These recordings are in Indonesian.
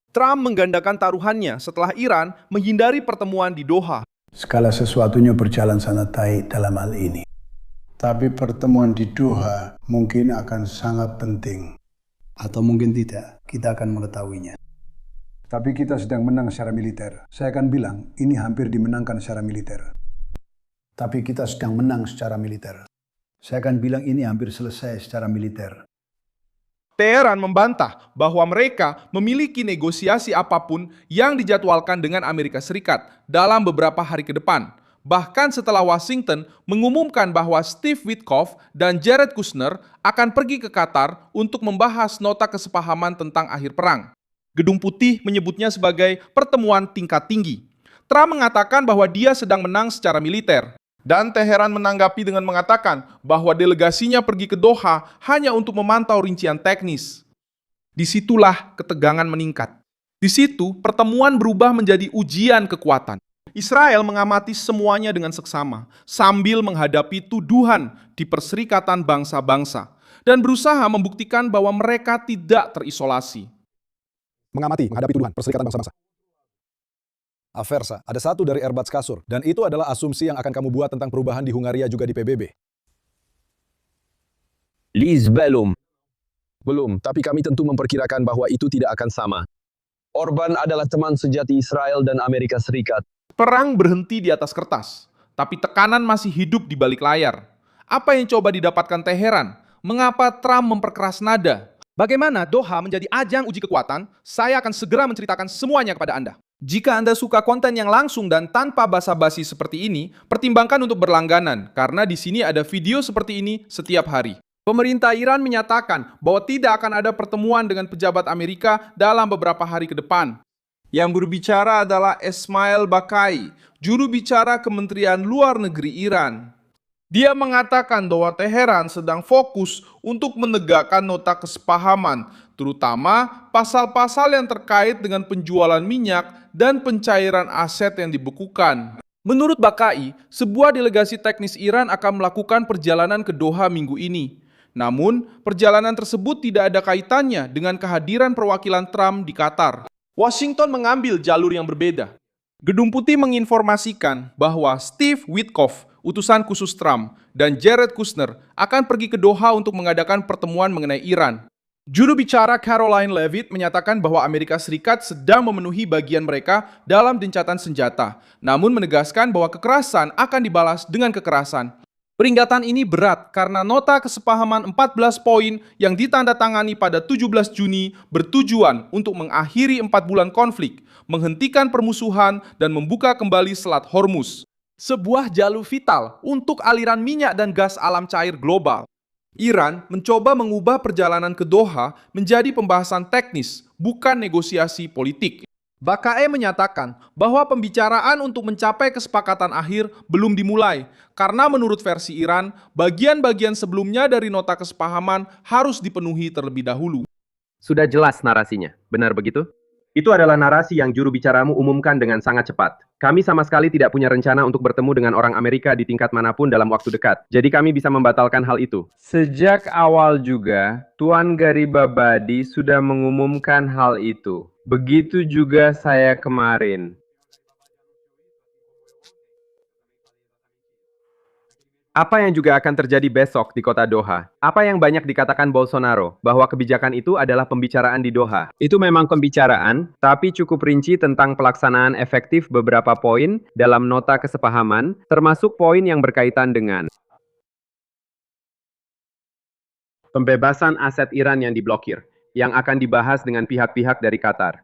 Trump menggandakan taruhannya setelah Iran menghindari pertemuan di Doha. Segala sesuatunya berjalan sangat baik dalam hal ini. Tapi pertemuan di Doha mungkin akan sangat penting. Atau mungkin tidak, kita akan mengetahuinya. Tapi kita sedang menang secara militer. Saya akan bilang, ini hampir dimenangkan secara militer. Tapi kita sedang menang secara militer. Saya akan bilang ini hampir selesai secara militer. Teheran membantah bahwa mereka memiliki negosiasi apapun yang dijadwalkan dengan Amerika Serikat dalam beberapa hari ke depan. Bahkan setelah Washington mengumumkan bahwa Steve Witkoff dan Jared Kushner akan pergi ke Qatar untuk membahas nota kesepahaman tentang akhir perang. Gedung Putih menyebutnya sebagai pertemuan tingkat tinggi. Trump mengatakan bahwa dia sedang menang secara militer. Dan Teheran menanggapi dengan mengatakan bahwa delegasinya pergi ke Doha hanya untuk memantau rincian teknis. Disitulah ketegangan meningkat. Di situ pertemuan berubah menjadi ujian kekuatan. Israel mengamati semuanya dengan seksama sambil menghadapi tuduhan di Perserikatan Bangsa-Bangsa dan berusaha membuktikan bahwa mereka tidak terisolasi. Menghadapi tuduhan Perserikatan Bangsa-Bangsa. Aversa, ada satu dari Erbats Kasur, dan itu adalah asumsi yang akan kamu buat tentang perubahan di Hungaria juga di PBB. Liz belum. Belum, tapi kami tentu memperkirakan bahwa itu tidak akan sama. Orban adalah teman sejati Israel dan Amerika Serikat. Perang berhenti di atas kertas, tapi tekanan masih hidup di balik layar. Apa yang coba didapatkan Teheran? Mengapa Trump memperkeras nada? Bagaimana Doha menjadi ajang uji kekuatan? Saya akan segera menceritakan semuanya kepada Anda. Jika Anda suka konten yang langsung dan tanpa basa-basi seperti ini, pertimbangkan untuk berlangganan, karena di sini ada video seperti ini setiap hari. Pemerintah Iran menyatakan bahwa tidak akan ada pertemuan dengan pejabat Amerika dalam beberapa hari ke depan. Yang berbicara adalah Esmail Bakai, juru bicara Kementerian Luar Negeri Iran. Dia mengatakan bahwa Teheran sedang fokus untuk menegakkan nota kesepahaman, terutama pasal-pasal yang terkait dengan penjualan minyak dan pencairan aset yang dibekukan. Menurut Bakai, sebuah delegasi teknis Iran akan melakukan perjalanan ke Doha minggu ini. Namun, perjalanan tersebut tidak ada kaitannya dengan kehadiran perwakilan Trump di Qatar. Washington mengambil jalur yang berbeda. Gedung Putih menginformasikan bahwa Steve Witkoff, utusan khusus Trump, dan Jared Kushner akan pergi ke Doha untuk mengadakan pertemuan mengenai Iran. Juru bicara Caroline Leavitt menyatakan bahwa Amerika Serikat sedang memenuhi bagian mereka dalam gencatan senjata, namun menegaskan bahwa kekerasan akan dibalas dengan kekerasan. Peringatan ini berat karena nota kesepahaman 14 poin yang ditandatangani pada 17 Juni bertujuan untuk mengakhiri 4 bulan konflik, menghentikan permusuhan, dan membuka kembali Selat Hormuz. Sebuah jalur vital untuk aliran minyak dan gas alam cair global. Iran mencoba mengubah perjalanan ke Doha menjadi pembahasan teknis, bukan negosiasi politik. Bakai menyatakan bahwa pembicaraan untuk mencapai kesepakatan akhir belum dimulai, karena menurut versi Iran, bagian-bagian sebelumnya dari nota kesepahaman harus dipenuhi terlebih dahulu. Sudah jelas narasinya, benar begitu? Itu adalah narasi yang juru bicaramu umumkan dengan sangat cepat. Kami sama sekali tidak punya rencana untuk bertemu dengan orang Amerika di tingkat manapun dalam waktu dekat. Jadi kami bisa membatalkan hal itu. Sejak awal juga, Tuan Garibabadi sudah mengumumkan hal itu. Begitu juga saya kemarin. Apa yang juga akan terjadi besok di kota Doha? Apa yang banyak dikatakan Bolsonaro, bahwa kebijakan itu adalah pembicaraan di Doha. Itu memang pembicaraan, tapi cukup rinci tentang pelaksanaan efektif beberapa poin dalam nota kesepahaman, termasuk poin yang berkaitan dengan pembebasan aset Iran yang diblokir, yang akan dibahas dengan pihak-pihak dari Qatar.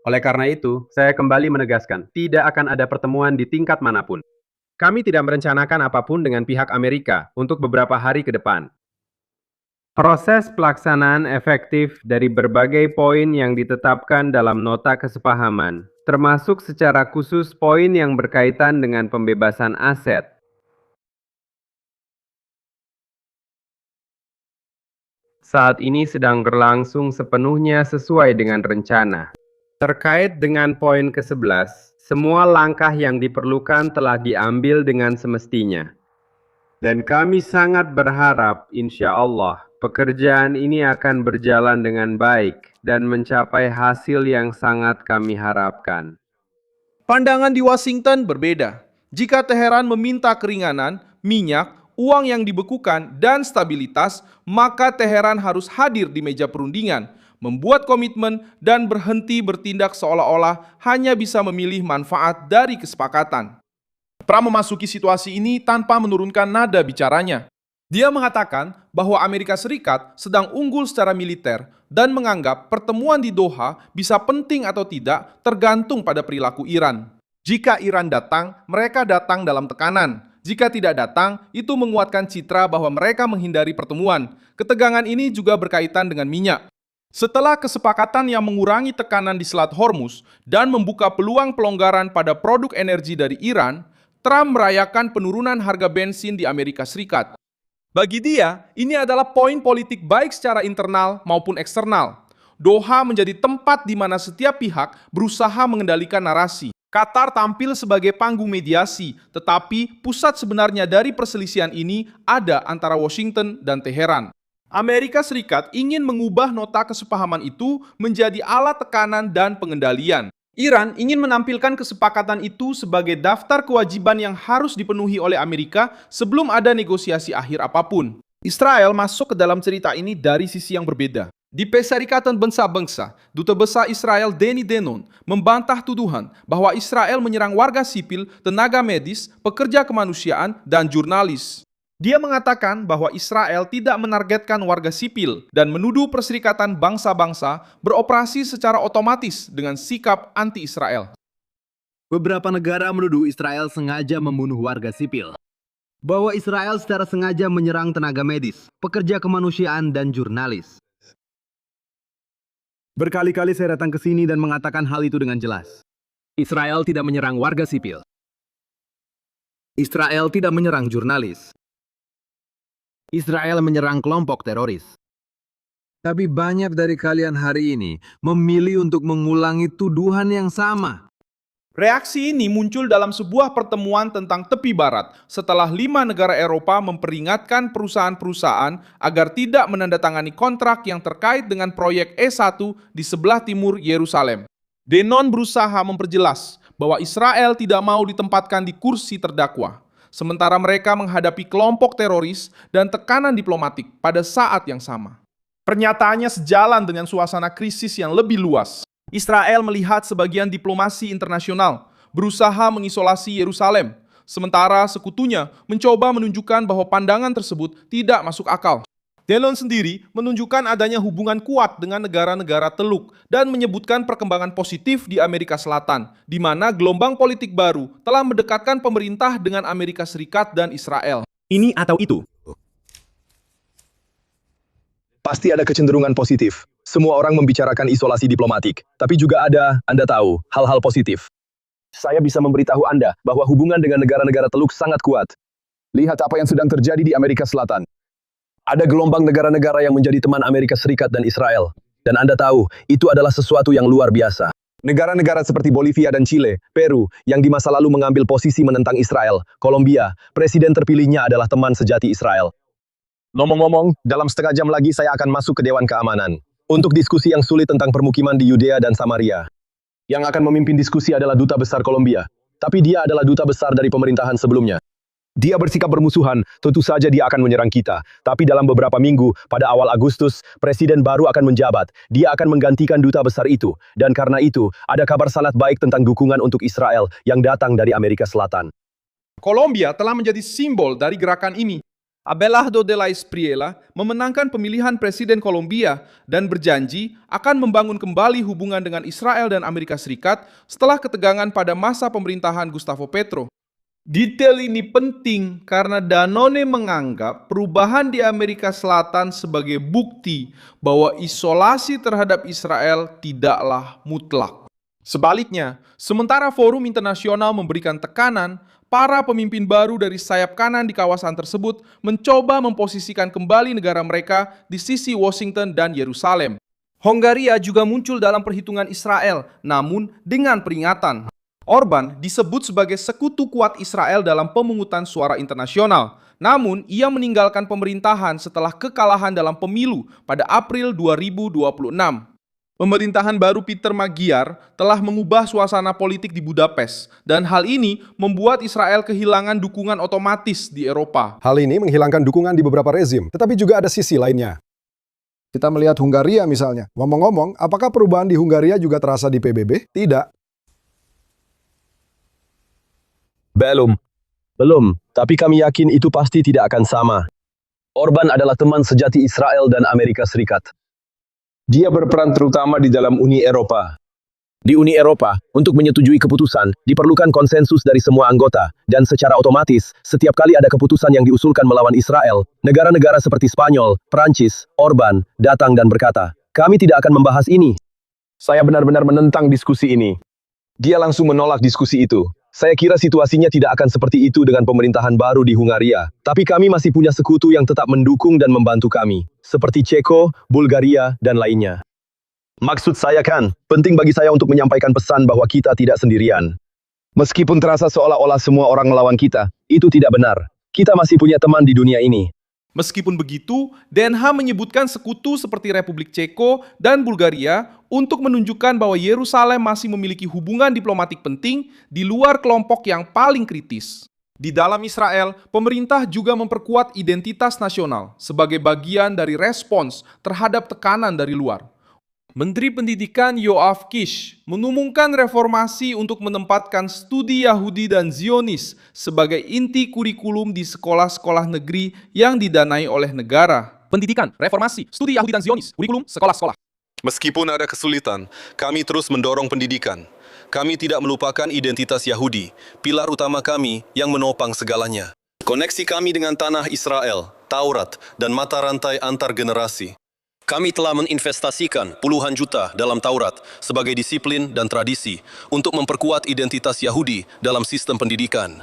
Oleh karena itu, saya kembali menegaskan, tidak akan ada pertemuan di tingkat manapun. Kami tidak merencanakan apapun dengan pihak Amerika untuk beberapa hari ke depan. Proses pelaksanaan efektif dari berbagai poin yang ditetapkan dalam nota kesepahaman, termasuk secara khusus poin yang berkaitan dengan pembebasan aset. Saat ini sedang berlangsung sepenuhnya sesuai dengan rencana. Terkait dengan poin ke-11, semua langkah yang diperlukan telah diambil dengan semestinya. Dan kami sangat berharap, insya Allah, Pekerjaan ini akan berjalan dengan baik dan mencapai hasil yang sangat kami harapkan. Pandangan di Washington berbeda. Jika Teheran meminta keringanan, minyak, uang yang dibekukan, dan stabilitas, maka Teheran harus hadir di meja perundingan, membuat komitmen, dan berhenti bertindak seolah-olah hanya bisa memilih manfaat dari kesepakatan. Trump memasuki situasi ini tanpa menurunkan nada bicaranya. Dia mengatakan bahwa Amerika Serikat sedang unggul secara militer dan menganggap pertemuan di Doha bisa penting atau tidak tergantung pada perilaku Iran. Jika Iran datang, mereka datang dalam tekanan. Jika tidak datang, itu menguatkan citra bahwa mereka menghindari pertemuan. Ketegangan ini juga berkaitan dengan minyak. Setelah kesepakatan yang mengurangi tekanan di Selat Hormuz dan membuka peluang pelonggaran pada produk energi dari Iran, Trump merayakan penurunan harga bensin di Amerika Serikat. Bagi dia, ini adalah poin politik baik secara internal maupun eksternal. Doha menjadi tempat di mana setiap pihak berusaha mengendalikan narasi. Qatar tampil sebagai panggung mediasi, tetapi pusat sebenarnya dari perselisihan ini ada antara Washington dan Teheran. Amerika Serikat ingin mengubah nota kesepahaman itu menjadi alat tekanan dan pengendalian. Iran ingin menampilkan kesepakatan itu sebagai daftar kewajiban yang harus dipenuhi oleh Amerika sebelum ada negosiasi akhir apapun. Israel masuk ke dalam cerita ini dari sisi yang berbeda. Di Perserikatan Bangsa-Bangsa, Duta Besar Israel Danny Danon membantah tuduhan bahwa Israel menyerang warga sipil, tenaga medis, pekerja kemanusiaan, dan jurnalis. Dia mengatakan bahwa Israel tidak menargetkan warga sipil dan menuduh Perserikatan Bangsa-Bangsa beroperasi secara otomatis dengan sikap anti-Israel. Beberapa negara menuduh Israel sengaja membunuh warga sipil. Bahwa Israel secara sengaja menyerang tenaga medis, pekerja kemanusiaan, dan jurnalis. Berkali-kali saya datang ke sini dan mengatakan hal itu dengan jelas. Israel tidak menyerang warga sipil. Israel tidak menyerang jurnalis. Israel menyerang kelompok teroris. Tapi banyak dari kalian hari ini memilih untuk mengulangi tuduhan yang sama. Reaksi ini muncul dalam sebuah pertemuan tentang tepi barat setelah 5 negara Eropa memperingatkan perusahaan-perusahaan agar tidak menandatangani kontrak yang terkait dengan proyek E1 di sebelah timur Yerusalem. Danon berusaha memperjelas bahwa Israel tidak mau ditempatkan di kursi terdakwa, sementara mereka menghadapi kelompok teroris dan tekanan diplomatik pada saat yang sama. Pernyataannya sejalan dengan suasana krisis yang lebih luas. Israel melihat sebagian diplomasi internasional berusaha mengisolasi Yerusalem, sementara sekutunya mencoba menunjukkan bahwa pandangan tersebut tidak masuk akal. Danon sendiri menunjukkan adanya hubungan kuat dengan negara-negara Teluk dan menyebutkan perkembangan positif di Amerika Selatan, di mana gelombang politik baru telah mendekatkan pemerintah dengan Amerika Serikat dan Israel. Ini atau itu. Pasti ada kecenderungan positif. Semua orang membicarakan isolasi diplomatik, tapi juga ada, Anda tahu, hal-hal positif. Saya bisa memberitahu Anda bahwa hubungan dengan negara-negara Teluk sangat kuat. Lihat apa yang sedang terjadi di Amerika Selatan. Ada gelombang negara-negara yang menjadi teman Amerika Serikat dan Israel. Dan Anda tahu, itu adalah sesuatu yang luar biasa. Negara-negara seperti Bolivia dan Chile, Peru, yang di masa lalu mengambil posisi menentang Israel, Kolombia, presiden terpilihnya adalah teman sejati Israel. Ngomong-ngomong, dalam setengah jam lagi saya akan masuk ke Dewan Keamanan untuk diskusi yang sulit tentang permukiman di Yudea dan Samaria. Yang akan memimpin diskusi adalah Duta Besar Kolombia, tapi dia adalah duta besar dari pemerintahan sebelumnya. Dia bersikap bermusuhan, tentu saja dia akan menyerang kita. Tapi dalam beberapa minggu, pada awal Agustus, presiden baru akan menjabat. Dia akan menggantikan duta besar itu. Dan karena itu, ada kabar sangat baik tentang dukungan untuk Israel yang datang dari Amerika Selatan. Kolombia telah menjadi simbol dari gerakan ini. Abelardo de la Espriella memenangkan pemilihan presiden Kolombia dan berjanji akan membangun kembali hubungan dengan Israel dan Amerika Serikat setelah ketegangan pada masa pemerintahan Gustavo Petro. Detail ini penting karena Danone menganggap perubahan di Amerika Selatan sebagai bukti bahwa isolasi terhadap Israel tidaklah mutlak. Sebaliknya, sementara forum internasional memberikan tekanan, para pemimpin baru dari sayap kanan di kawasan tersebut mencoba memposisikan kembali negara mereka di sisi Washington dan Yerusalem. Hongaria juga muncul dalam perhitungan Israel, namun dengan peringatan. Orban disebut sebagai sekutu kuat Israel dalam pemungutan suara internasional, Namun, ia meninggalkan pemerintahan setelah kekalahan dalam pemilu pada April 2026. Pemerintahan baru Peter Magyar telah mengubah suasana politik di Budapest, dan hal ini membuat Israel kehilangan dukungan otomatis di Eropa. Hal ini menghilangkan dukungan di beberapa rezim, tetapi juga ada sisi lainnya. Kita melihat Hungaria misalnya. Ngomong-ngomong, apakah perubahan di Hungaria juga terasa di PBB? Tidak. Belum, tapi kami yakin itu pasti tidak akan sama. Orban adalah teman sejati Israel dan Amerika Serikat. Dia berperan terutama di dalam Uni Eropa. Di Uni Eropa, untuk menyetujui keputusan, diperlukan konsensus dari semua anggota, dan secara otomatis, setiap kali ada keputusan yang diusulkan melawan Israel, negara-negara seperti Spanyol, Prancis, Orban, datang dan berkata, kami tidak akan membahas ini. Saya benar-benar menentang diskusi ini. Dia langsung menolak diskusi itu. Saya kira situasinya tidak akan seperti itu dengan pemerintahan baru di Hungaria, tapi kami masih punya sekutu yang tetap mendukung dan membantu kami, seperti Ceko, Bulgaria, dan lainnya. Maksud saya kan, penting bagi saya untuk menyampaikan pesan bahwa kita tidak sendirian. Meskipun terasa seolah-olah semua orang melawan kita, itu tidak benar. Kita masih punya teman di dunia ini. Meskipun begitu, Den Haag menyebutkan sekutu seperti Republik Ceko dan Bulgaria untuk menunjukkan bahwa Yerusalem masih memiliki hubungan diplomatik penting di luar kelompok yang paling kritis. Di dalam Israel, pemerintah juga memperkuat identitas nasional sebagai bagian dari respons terhadap tekanan dari luar. Menteri Pendidikan Yoav Kish mengumumkan reformasi untuk menempatkan studi Yahudi dan Zionis sebagai inti kurikulum di sekolah-sekolah negeri yang didanai oleh negara. Pendidikan, reformasi, studi Yahudi dan Zionis, kurikulum sekolah-sekolah. Meskipun ada kesulitan, kami terus mendorong pendidikan. Kami tidak melupakan identitas Yahudi, pilar utama kami yang menopang segalanya. Koneksi kami dengan tanah Israel, Taurat, dan mata rantai antar generasi. Kami telah menginvestasikan puluhan juta dalam Taurat sebagai disiplin dan tradisi untuk memperkuat identitas Yahudi dalam sistem pendidikan.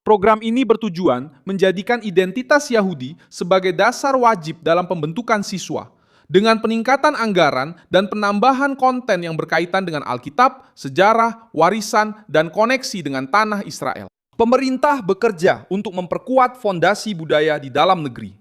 Program ini bertujuan menjadikan identitas Yahudi sebagai dasar wajib dalam pembentukan siswa, dengan peningkatan anggaran dan penambahan konten yang berkaitan dengan Alkitab, sejarah, warisan, dan koneksi dengan tanah Israel. Pemerintah bekerja untuk memperkuat fondasi budaya di dalam negeri.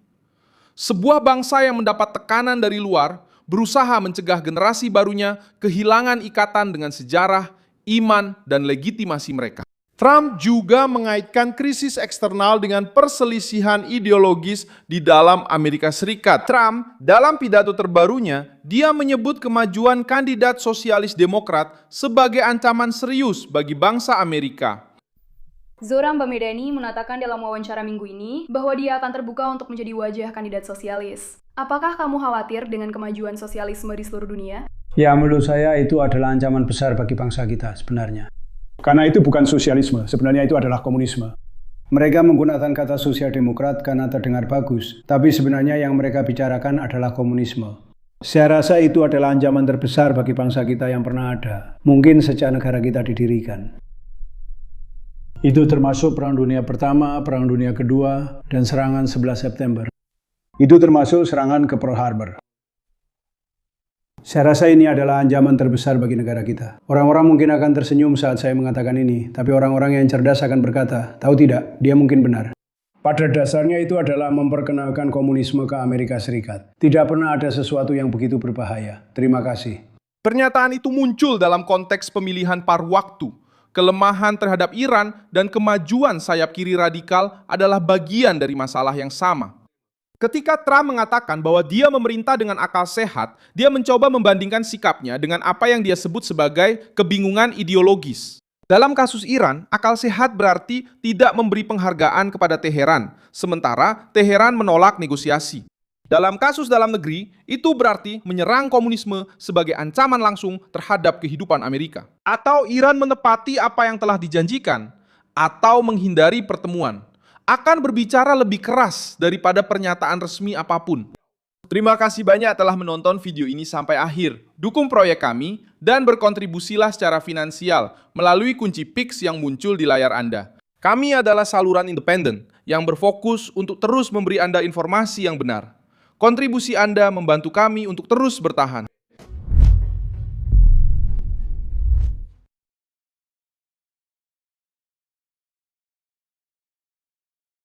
Sebuah bangsa yang mendapat tekanan dari luar berusaha mencegah generasi barunya kehilangan ikatan dengan sejarah, iman, dan legitimasi mereka. Trump juga mengaitkan krisis eksternal dengan perselisihan ideologis di dalam Amerika Serikat. Trump, dalam pidato terbarunya, dia menyebut kemajuan kandidat sosialis Demokrat sebagai ancaman serius bagi bangsa Amerika. Zoran Bamedani mengatakan dalam wawancara minggu ini bahwa dia akan terbuka untuk menjadi wajah kandidat sosialis. Apakah kamu khawatir dengan kemajuan sosialisme di seluruh dunia? Ya, menurut saya itu adalah ancaman besar bagi bangsa kita sebenarnya. Karena itu bukan sosialisme, sebenarnya itu adalah komunisme. Mereka menggunakan kata sosial demokrat karena terdengar bagus, tapi sebenarnya yang mereka bicarakan adalah komunisme. Saya rasa itu adalah ancaman terbesar bagi bangsa kita yang pernah ada, mungkin sejak negara kita didirikan. Itu termasuk Perang Dunia Pertama, Perang Dunia Kedua, dan serangan 11 September. Itu termasuk serangan ke Pearl Harbor. Saya rasa ini adalah ancaman terbesar bagi negara kita. Orang-orang mungkin akan tersenyum saat saya mengatakan ini, tapi orang-orang yang cerdas akan berkata, tahu tidak, dia mungkin benar. Pada dasarnya itu adalah memperkenalkan komunisme ke Amerika Serikat. Tidak pernah ada sesuatu yang begitu berbahaya. Terima kasih. Pernyataan itu muncul dalam konteks pemilihan paruh waktu. Kelemahan terhadap Iran dan kemajuan sayap kiri radikal adalah bagian dari masalah yang sama. Ketika Trump mengatakan bahwa dia memerintah dengan akal sehat, dia mencoba membandingkan sikapnya dengan apa yang dia sebut sebagai kebingungan ideologis. Dalam kasus Iran, akal sehat berarti tidak memberi penghargaan kepada Teheran, sementara Teheran menolak negosiasi. Dalam kasus dalam negeri, itu berarti menyerang komunisme sebagai ancaman langsung terhadap kehidupan Amerika. Atau Iran menepati apa yang telah dijanjikan, atau menghindari pertemuan. Akan berbicara lebih keras daripada pernyataan resmi apapun. Terima kasih banyak telah menonton video ini sampai akhir. Dukung proyek kami dan berkontribusilah secara finansial melalui kunci Pix yang muncul di layar Anda. Kami adalah saluran independen yang berfokus untuk terus memberi Anda informasi yang benar. Kontribusi Anda membantu kami untuk terus bertahan.